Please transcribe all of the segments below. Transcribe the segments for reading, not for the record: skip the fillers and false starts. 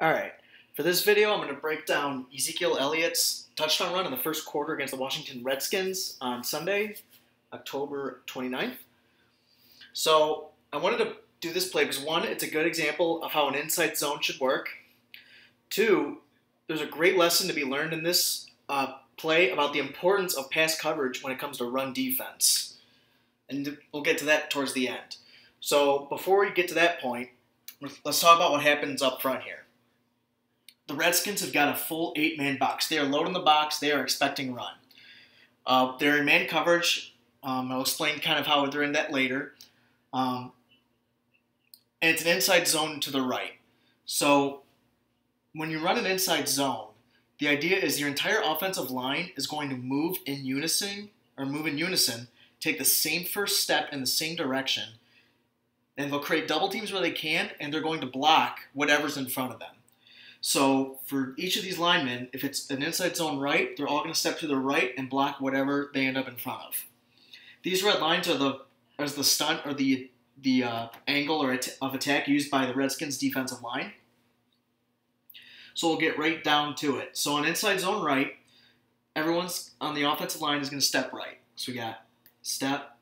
Alright, for this video I'm going to break down Ezekiel Elliott's touchdown run in the first quarter against the Washington Redskins on Sunday, October 29th. So I wanted to do this play because one, it's a good example of how an inside zone should work. Two, there's a great lesson to be learned in this play about the importance of pass coverage when it comes to run defense. And we'll get to that towards the end. So before we get to that point, let's talk about what happens up front here. The Redskins have got a full 8-man box. They are loading the box. They are expecting run. They're in man coverage. I'll explain kind of how they're in that later. And it's an inside zone to the right. So when you run an inside zone, the idea is your entire offensive line is going to move in unison, take the same first step in the same direction, and they'll create double teams where they can, and they're going to block whatever's in front of them. So for each of these linemen, if it's an inside zone right, they're all going to step to the right and block whatever they end up in front of. These red lines are the stunt or the angle of attack used by the Redskins defensive line. So we'll get right down to it. So on inside zone right, everyone's on the offensive line is going to step right. So we got step,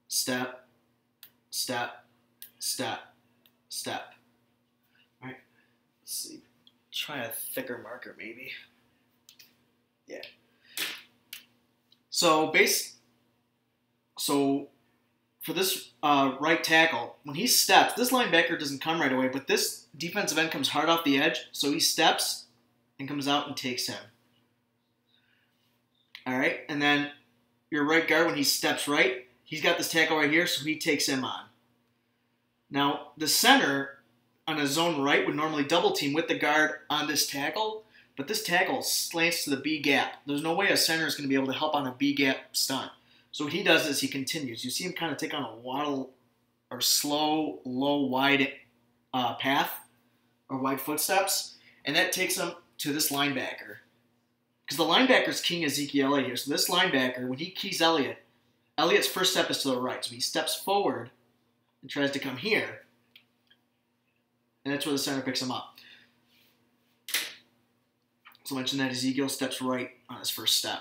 step, step, step, step. All right, let's see. Try a thicker marker maybe. Yeah. So for this right tackle, when he steps, this linebacker doesn't come right away, but this defensive end comes hard off the edge, so he steps and comes out and takes him. All right, and then your right guard, when he steps right, he's got this tackle right here, so he takes him on. Now, the center on a zone right would normally double team with the guard on this tackle, but this tackle slants to the B gap. There's no way a center is going to be able to help on a B gap stunt. So what he does is he continues. You see him kind of take on a waddle or slow, low, wide path or wide footsteps, and that takes him to this linebacker. Because the linebacker's king Ezekiel Elliot here. So this linebacker, when he keys Elliot, Elliot's first step is to the right. So he steps forward and tries to come here, and that's where the center picks him up. So I mentioned that Ezekiel steps right on his first step.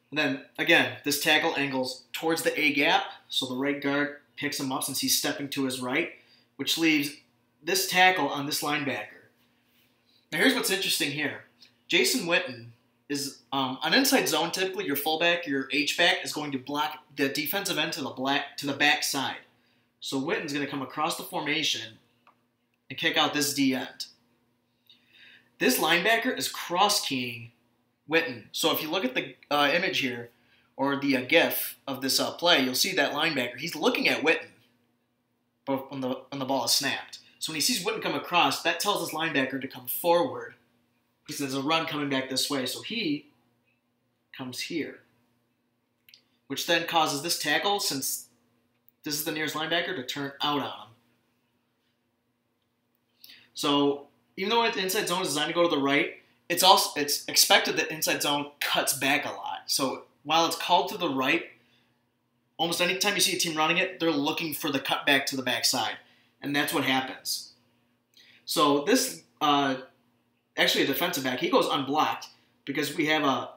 And then, again, this tackle angles towards the A gap, so the right guard picks him up since he's stepping to his right, which leaves this tackle on this linebacker. Now here's what's interesting here. Jason Witten is, on inside zone, typically your fullback, your H-back, is going to block the defensive end to the back side. So Witten's going to come across the formation and kick out this D end. This linebacker is cross-keying Witten. So if you look at the image here, or the GIF of this play, you'll see that linebacker. He's looking at Witten when the ball is snapped. So when he sees Witten come across, that tells this linebacker to come forward because there's a run coming back this way. So he comes here, which then causes this tackle, since this is the nearest linebacker, to turn out on him. So even though the inside zone is designed to go to the right, it's expected that inside zone cuts back a lot. So while it's called to the right, almost any time you see a team running it, they're looking for the cutback to the backside, and that's what happens. So this, actually a defensive back, he goes unblocked because we have a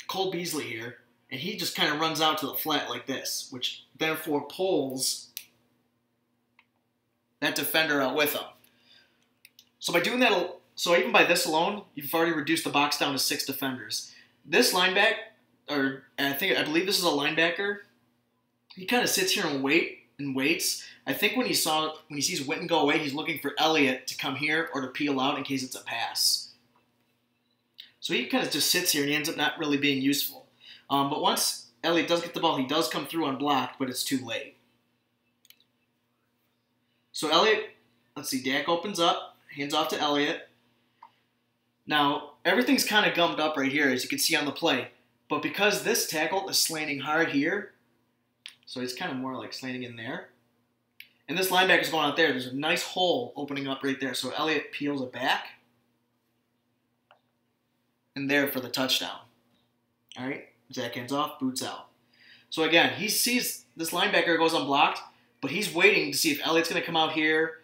Cole Beasley here, and he just kind of runs out to the flat like this, which therefore pulls that defender out with him. So by doing that, so even by this alone, you've already reduced the box down to 6 defenders. This linebacker, or I believe this is a linebacker, he kind of sits here and waits. I think when he sees Witten go away, he's looking for Elliott to come here or to peel out in case it's a pass. So he kind of just sits here and he ends up not really being useful. But once Elliott does get the ball, he does come through unblocked, but it's too late. So Elliott, let's see, Dak opens up, hands off to Elliott. Now, everything's kind of gummed up right here, as you can see on the play. But because this tackle is slanting hard here, so it's kind of more like slanting in there, and this linebacker's going out there, there's a nice hole opening up right there. So Elliott peels it back, and there for the touchdown. All right, Zach hands off, boots out. So again, he sees this linebacker goes unblocked, but he's waiting to see if Elliott's going to come out here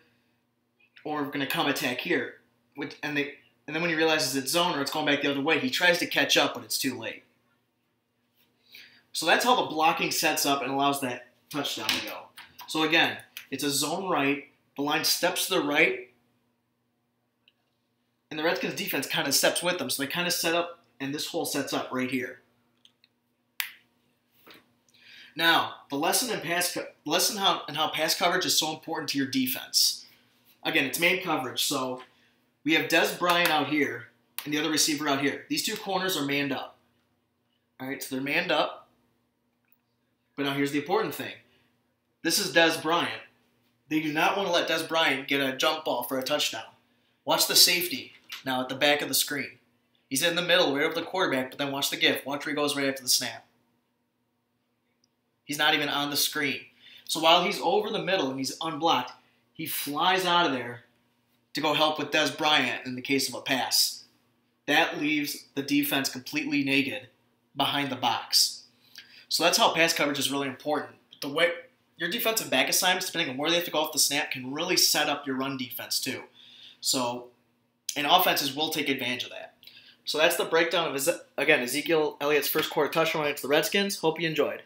or going to come attack here. and then when he realizes it's zone or it's going back the other way, he tries to catch up, but it's too late. So that's how the blocking sets up and allows that touchdown to go. So again, it's a zone right. The line steps to the right, and the Redskins defense kind of steps with them. So they kind of set up, and this hole sets up right here. Now, the lesson in how pass coverage is so important to your defense. Again, it's man coverage. So we have Des Bryant out here and the other receiver out here. These two corners are manned up. All right, so they're manned up. But now here's the important thing. This is Des Bryant. They do not want to let Des Bryant get a jump ball for a touchdown. Watch the safety now at the back of the screen. He's in the middle, right over the quarterback, but then watch the gift. Watch where he goes right after the snap. He's not even on the screen. So while he's over the middle and he's unblocked, he flies out of there to go help with Des Bryant in the case of a pass. That leaves the defense completely naked behind the box. So that's how pass coverage is really important. The way your defensive back assignments, depending on where they have to go off the snap, can really set up your run defense too. So, and offenses will take advantage of that. So that's the breakdown of, again, Ezekiel Elliott's first quarter touchdown against the Redskins. Hope you enjoyed.